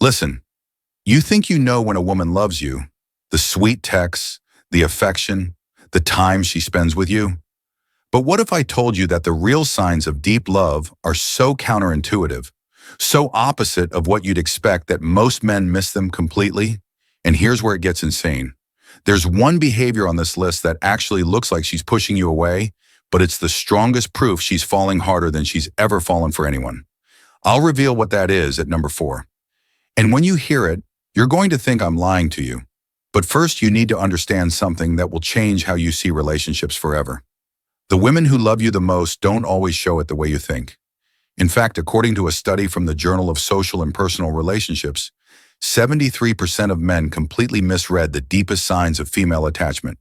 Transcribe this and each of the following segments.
Listen, you think you know when a woman loves you, the sweet texts, the affection, the time she spends with you. But what if I told you that the real signs of deep love are so counterintuitive, so opposite of what you'd expect that most men miss them completely? And here's where it gets insane. There's one behavior on this list that actually looks like she's pushing you away, but it's the strongest proof she's falling harder than she's ever fallen for anyone. I'll reveal what that is at number 4. And when you hear it, you're going to think I'm lying to you. But first, you need to understand something that will change how you see relationships forever. The women who love you the most don't always show it the way you think. In fact, according to a study from the Journal of Social and Personal Relationships, 73% of men completely misread the deepest signs of female attachment,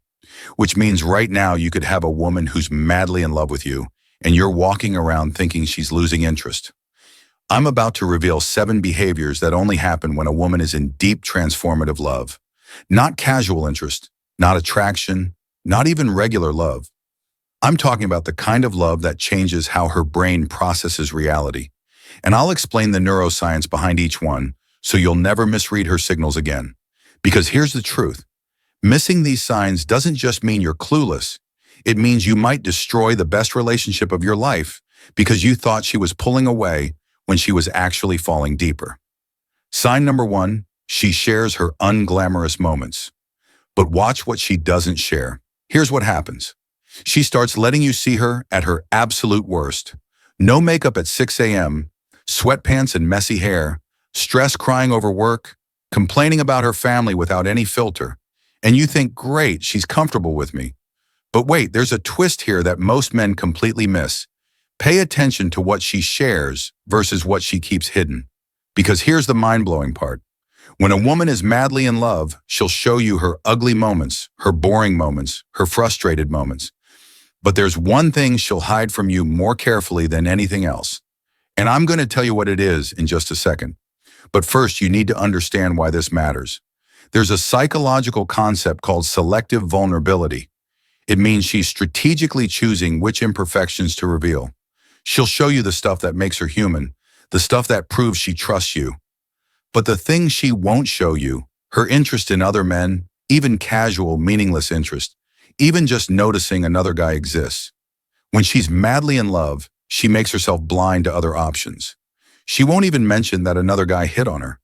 which means right now you could have a woman who's madly in love with you, and you're walking around thinking she's losing interest. I'm about to reveal 7 behaviors that only happen when a woman is in deep transformative love. Not casual interest, not attraction, not even regular love. I'm talking about the kind of love that changes how her brain processes reality. And I'll explain the neuroscience behind each one so you'll never misread her signals again. Because here's the truth. Missing these signs doesn't just mean you're clueless. It means you might destroy the best relationship of your life because you thought she was pulling away when she was actually falling deeper. Sign number 1, she shares her unglamorous moments. But watch what she doesn't share. Here's what happens. She starts letting you see her at her absolute worst. No makeup at 6 a.m., sweatpants and messy hair, stress crying over work, complaining about her family without any filter. And you think, great, she's comfortable with me. But wait, there's a twist here that most men completely miss. Pay attention to what she shares versus what she keeps hidden. Because here's the mind-blowing part. When a woman is madly in love, she'll show you her ugly moments, her boring moments, her frustrated moments. But there's one thing she'll hide from you more carefully than anything else. And I'm going to tell you what it is in just a second. But first, you need to understand why this matters. There's a psychological concept called selective vulnerability. It means she's strategically choosing which imperfections to reveal. She'll show you the stuff that makes her human, the stuff that proves she trusts you. But the things she won't show you, her interest in other men, even casual, meaningless interest, even just noticing another guy exists. When she's madly in love, she makes herself blind to other options. She won't even mention that another guy hit on her.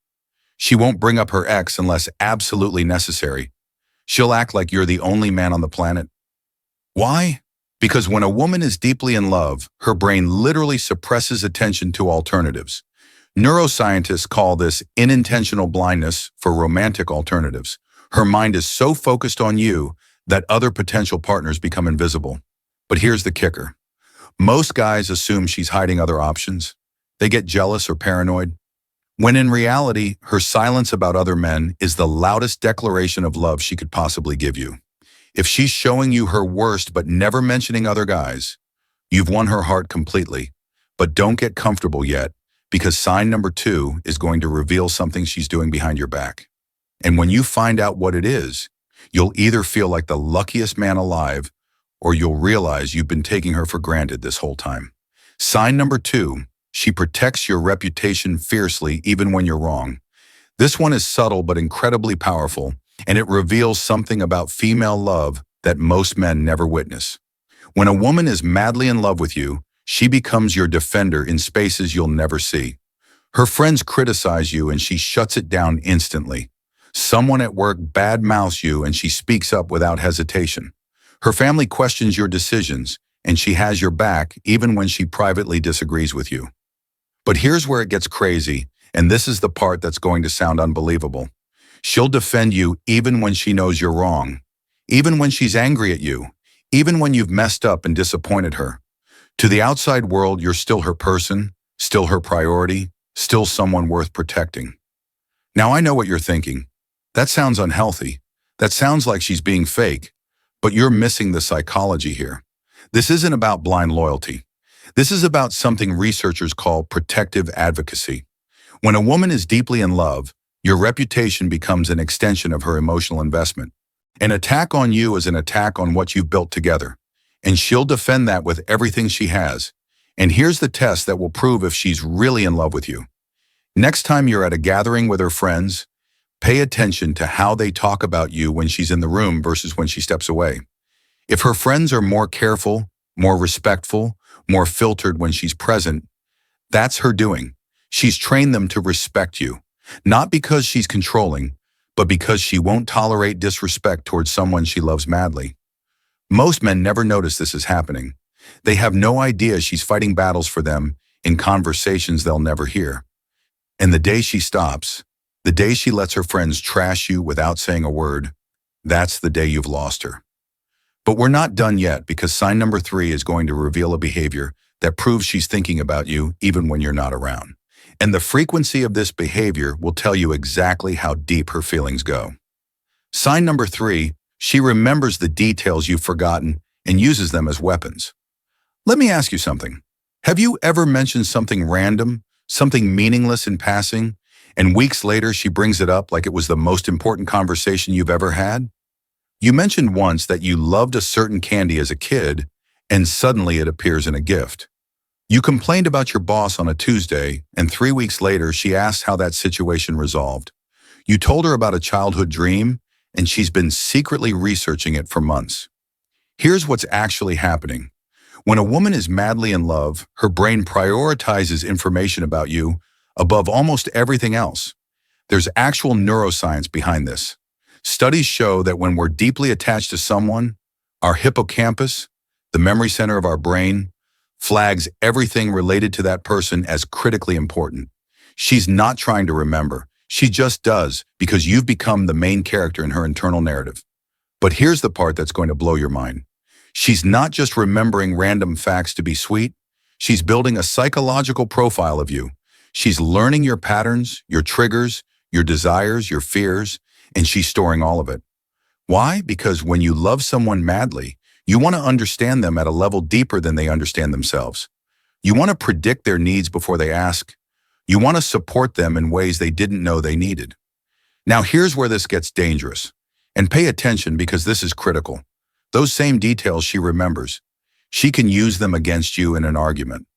She won't bring up her ex unless absolutely necessary. She'll act like you're the only man on the planet. Why? Because when a woman is deeply in love, her brain literally suppresses attention to alternatives. Neuroscientists call this unintentional blindness for romantic alternatives. Her mind is so focused on you that other potential partners become invisible. But here's the kicker. Most guys assume she's hiding other options. They get jealous or paranoid. When in reality, her silence about other men is the loudest declaration of love she could possibly give you. If she's showing you her worst but never mentioning other guys, you've won her heart completely. But don't get comfortable yet, because sign number 2 is going to reveal something she's doing behind your back. And when you find out what it is, you'll either feel like the luckiest man alive, or you'll realize you've been taking her for granted this whole time. Sign number 2, she protects your reputation fiercely even when you're wrong. This one is subtle but incredibly powerful, and it reveals something about female love that most men never witness. When a woman is madly in love with you, she becomes your defender in spaces you'll never see. Her friends criticize you and she shuts it down instantly. Someone at work badmouths you and she speaks up without hesitation. Her family questions your decisions and she has your back even when she privately disagrees with you. But here's where it gets crazy, and this is the part that's going to sound unbelievable. She'll defend you even when she knows you're wrong, even when she's angry at you, even when you've messed up and disappointed her. To the outside world, you're still her person, still her priority, still someone worth protecting. Now I know what you're thinking. That sounds unhealthy. That sounds like she's being fake. But you're missing the psychology here. This isn't about blind loyalty. This is about something researchers call protective advocacy. When a woman is deeply in love, your reputation becomes an extension of her emotional investment. An attack on you is an attack on what you've built together. And she'll defend that with everything she has. And here's the test that will prove if she's really in love with you. Next time you're at a gathering with her friends, pay attention to how they talk about you when she's in the room versus when she steps away. If her friends are more careful, more respectful, more filtered when she's present, that's her doing. She's trained them to respect you, not because she's controlling, but because she won't tolerate disrespect towards someone she loves madly. Most men never notice this is happening. They have no idea she's fighting battles for them in conversations they'll never hear. And the day she stops, the day she lets her friends trash you without saying a word, that's the day you've lost her. But we're not done yet, because sign number 3 is going to reveal a behavior that proves she's thinking about you even when you're not around. And the frequency of this behavior will tell you exactly how deep her feelings go. Sign number 3, she remembers the details you've forgotten and uses them as weapons. Let me ask you something. Have you ever mentioned something random, something meaningless in passing, and weeks later she brings it up like it was the most important conversation you've ever had? You mentioned once that you loved a certain candy as a kid, and suddenly it appears in a gift. You complained about your boss on a Tuesday, and 3 weeks later she asked how that situation resolved. You told her about a childhood dream, and she's been secretly researching it for months. Here's what's actually happening. When a woman is madly in love, her brain prioritizes information about you above almost everything else. There's actual neuroscience behind this. Studies show that when we're deeply attached to someone, our hippocampus, the memory center of our brain, flags everything related to that person as critically important. She's not trying to remember. She just does, because you've become the main character in her internal narrative. But here's the part that's going to blow your mind. She's not just remembering random facts to be sweet. She's building a psychological profile of you. She's learning your patterns, your triggers, your desires, your fears, and she's storing all of it. Why? Because when you love someone madly, you want to understand them at a level deeper than they understand themselves. You want to predict their needs before they ask. You want to support them in ways they didn't know they needed. Now here's where this gets dangerous. And pay attention, because this is critical. Those same details she remembers, she can use them against you in an argument.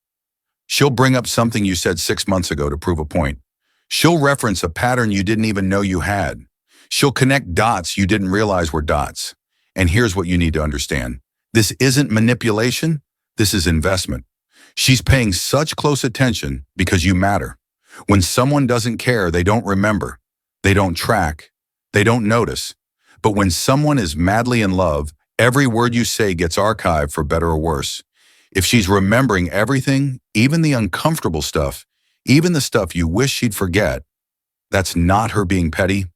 She'll bring up something you said 6 months ago to prove a point. She'll reference a pattern you didn't even know you had. She'll connect dots you didn't realize were dots. And here's what you need to understand. This isn't manipulation, this is investment. She's paying such close attention because you matter. When someone doesn't care, they don't remember, they don't track, they don't notice. But when someone is madly in love, every word you say gets archived, for better or worse. If she's remembering everything, even the uncomfortable stuff, even the stuff you wish she'd forget, that's not her being petty.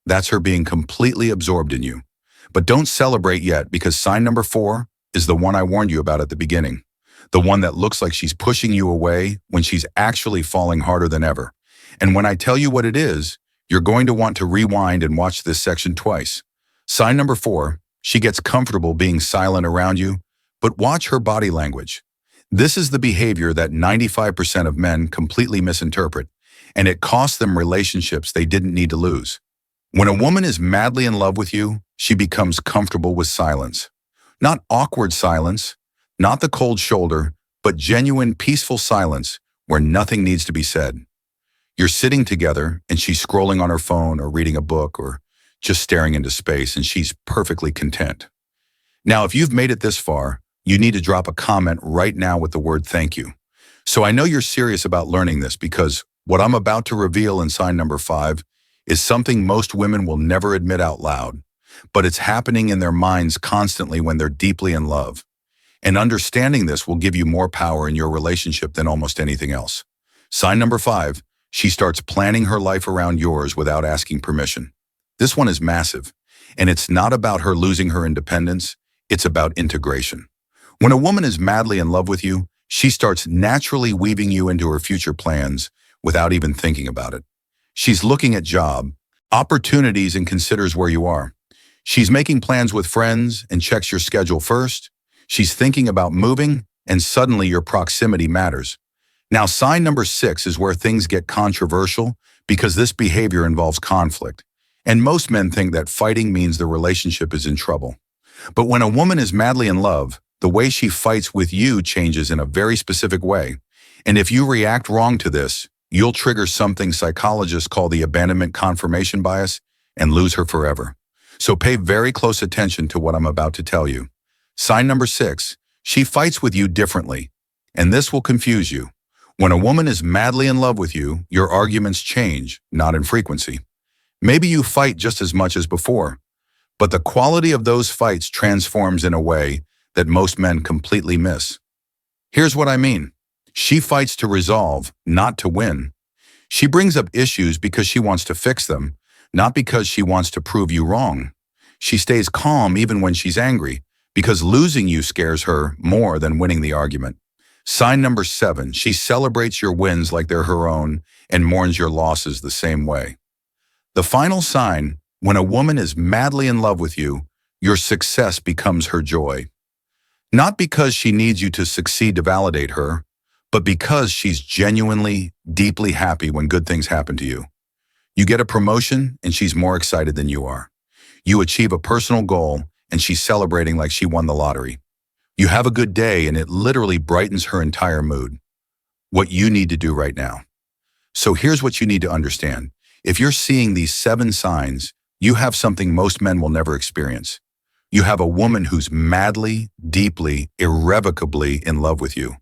That's her being completely absorbed in you. But don't celebrate yet, because sign number 4 is the one I warned you about at the beginning. The one that looks like she's pushing you away when she's actually falling harder than ever. And when I tell you what it is, you're going to want to rewind and watch this section twice. Sign number 4, she gets comfortable being silent around you, but watch her body language. This is the behavior that 95% of men completely misinterpret, and it costs them relationships they didn't need to lose. When a woman is madly in love with you, she becomes comfortable with silence. Not awkward silence, not the cold shoulder, but genuine, peaceful silence where nothing needs to be said. You're sitting together and she's scrolling on her phone or reading a book or just staring into space, and she's perfectly content. Now, if you've made it this far, you need to drop a comment right now with the word thank you. So I know you're serious about learning this, because what I'm about to reveal in sign number 5 is something most women will never admit out loud, but it's happening in their minds constantly when they're deeply in love. And understanding this will give you more power in your relationship than almost anything else. Sign number 5, she starts planning her life around yours without asking permission. This one is massive, and it's not about her losing her independence, it's about integration. When a woman is madly in love with you, she starts naturally weaving you into her future plans without even thinking about it. She's looking at job, opportunities, and considers where you are. She's making plans with friends and checks your schedule first. She's thinking about moving, and suddenly your proximity matters. Now, sign number 6 is where things get controversial, because this behavior involves conflict. And most men think that fighting means the relationship is in trouble. But when a woman is madly in love, the way she fights with you changes in a very specific way. And if you react wrong to this, you'll trigger something psychologists call the abandonment confirmation bias and lose her forever. So pay very close attention to what I'm about to tell you. Sign number 6, she fights with you differently. And this will confuse you. When a woman is madly in love with you, your arguments change, not in frequency. Maybe you fight just as much as before, but the quality of those fights transforms in a way that most men completely miss. Here's what I mean. She fights to resolve, not to win. She brings up issues because she wants to fix them, not because she wants to prove you wrong. She stays calm even when she's angry, because losing you scares her more than winning the argument. Sign number 7, she celebrates your wins like they're her own and mourns your losses the same way. The final sign, when a woman is madly in love with you, your success becomes her joy. Not because she needs you to succeed to validate her, but because she's genuinely, deeply happy when good things happen to you. You get a promotion and she's more excited than you are. You achieve a personal goal and she's celebrating like she won the lottery. You have a good day and it literally brightens her entire mood. What you need to do right now. So here's what you need to understand. If you're seeing these 7 signs, you have something most men will never experience. You have a woman who's madly, deeply, irrevocably in love with you.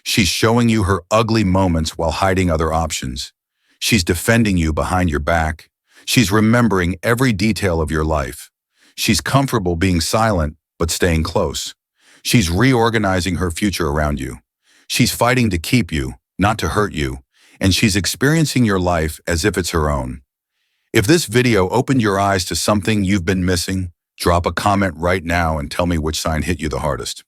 She's showing you her ugly moments while hiding other options. She's defending you behind your back. She's remembering every detail of your life. She's comfortable being silent, but staying close. She's reorganizing her future around you. She's fighting to keep you, not to hurt you, and she's experiencing your life as if it's her own. If this video opened your eyes to something you've been missing, drop a comment right now and tell me which sign hit you the hardest.